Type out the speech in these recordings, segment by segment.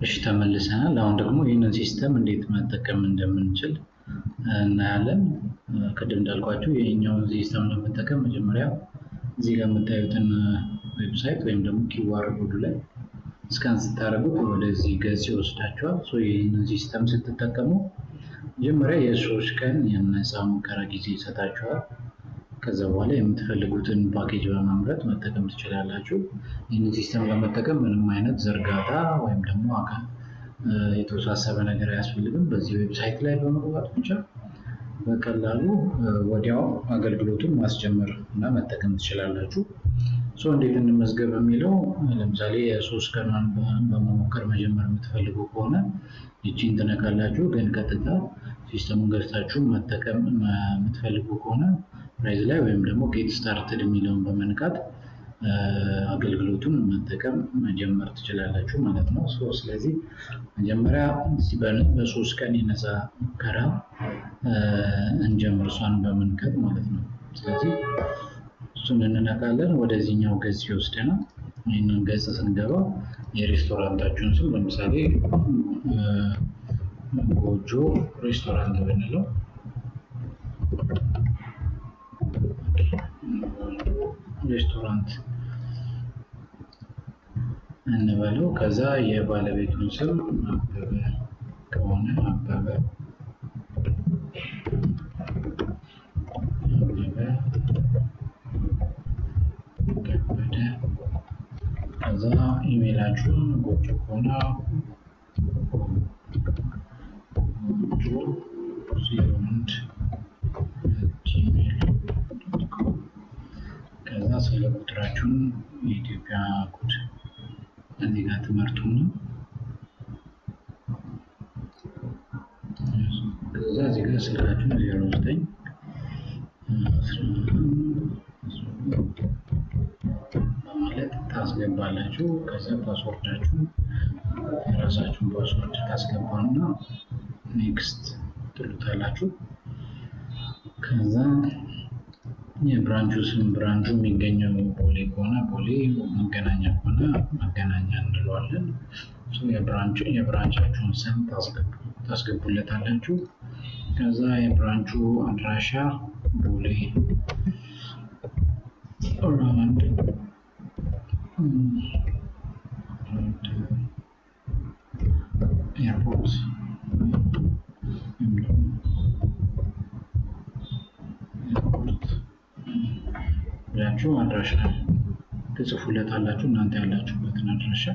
እሺ ተመልሰናል። አሁን ደግሞ ይህንን ሲስተም እንዴት መጠቀም እንደምንችል እናያለን። ቅድም እንዳልኳችሁ ይሄኛውን ሲስተም ለመጠቀም መጀመሪያ እዚህ ጋር የምታዩትን ዌብሳይት ወይም ደግሞ ኪዋር ኮዱ ላይ ስካን ስታደርጉት ወደዚህ ገጽ ይወስዳችኋል። ይህንን ሲስተም ስትጠቀሙ መጀመሪያ የ3 ቀን የነፃ ሙከራ ጊዜ ይሰጣችኋል። ከዛ በኋላ የምትፈልጉትን ፓኬጅ በመምረጥ መጠቀም ትችላላችሁ። ይህንን ሲስተም ለመጠቀም ምንም አይነት ዝርጋታ ወይም ደግሞ የተወሳሰበ ነገር አያስፈልግም። በዚህ ዌብሳይት ላይ በመግባት ብቻ በቀላሉ ወዲያው አገልግሎቱን ማስጀመር እና መጠቀም ትችላላችሁ። እንዴት እንመዝገብ የሚለው ለምሳሌ የ3 ቀኗን በመሞከር መጀመር የምትፈልጉ ከሆነ ይቺን ትነካላችሁ። ግን ቀጥታ ሲስተሙን ገዝታችሁ መጠቀም የምትፈልጉ ከሆነ ፕራይዝ ላይ ወይም ደግሞ ጌት ስታርትድ የሚለውን በመንካት አገልግሎቱን መጠቀም መጀመር ትችላላችሁ ማለት ነው። ስለዚህ መጀመሪያ በ3 ቀን የነፃ ሙከራ እንጀምር፣ እሷን በመንካት ማለት ነው። ስለዚህ እሱን እንነካለን፣ ወደዚህኛው ገጽ ይወስደናል። ይህንን ገጽ ስንገባ የሬስቶራንታችሁን ስም ለምሳሌ ጎጆ ሬስቶራንት ብንለው ሬስቶራንት እንበለው። ከዛ የባለቤቱን ስም አበበ ከሆነ አበበ ከበደ። ከዛ ኢሜይላችሁን ጎጆ ከሆነ ጎጆ 01 gmail.com። ከዛ ስለ ቁጥራችሁን የኢትዮጵያ ኮድ እዚህ ጋር ትመርጡና ከዛ እዚህ ጋር ስልካችሁን 09 በማለት ታስገባላችሁ። ከዛ ፓስወርዳችሁ የራሳችሁን ፓስወርድ ታስገባና ኔክስት ትሉታላችሁ። ከዛ የብራንቹ ስም ብራንቹ የሚገኘው ቦሌ ከሆነ ቦሌ፣ መገናኛ ከሆነ መገናኛ እንለዋለን። የብራንቻችሁን ስም ታስገቡለታላችሁ። ከዛ የብራንቹ አድራሻ ቦሌ ራንድ ኤርፖርት ብላችሁ አድራሻ ትጽፉለታላችሁ፣ እናንተ ያላችሁበትን አድራሻ።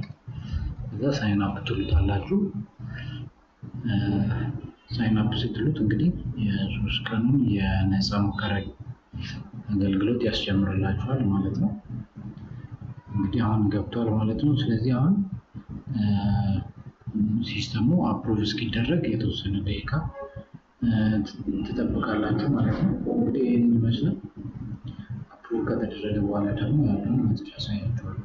ከዛ ሳይን አፕ ትሉታላችሁ። ሳይን አፕ ስትሉት እንግዲህ የ3 ቀኑን የነፃ ሙከራ አገልግሎት ያስጀምርላችኋል ማለት ነው። እንግዲህ አሁን ገብቷል ማለት ነው። ስለዚህ አሁን ሲስተሙ አፕሩቭ እስኪደረግ የተወሰነ ደቂቃ ትጠብቃላችሁ ማለት ነው። እንግዲህ ይህን ይመስላል። አፕሩቭ ከተደረገ በኋላ ደግሞ ያለውን ያሳያችኋል።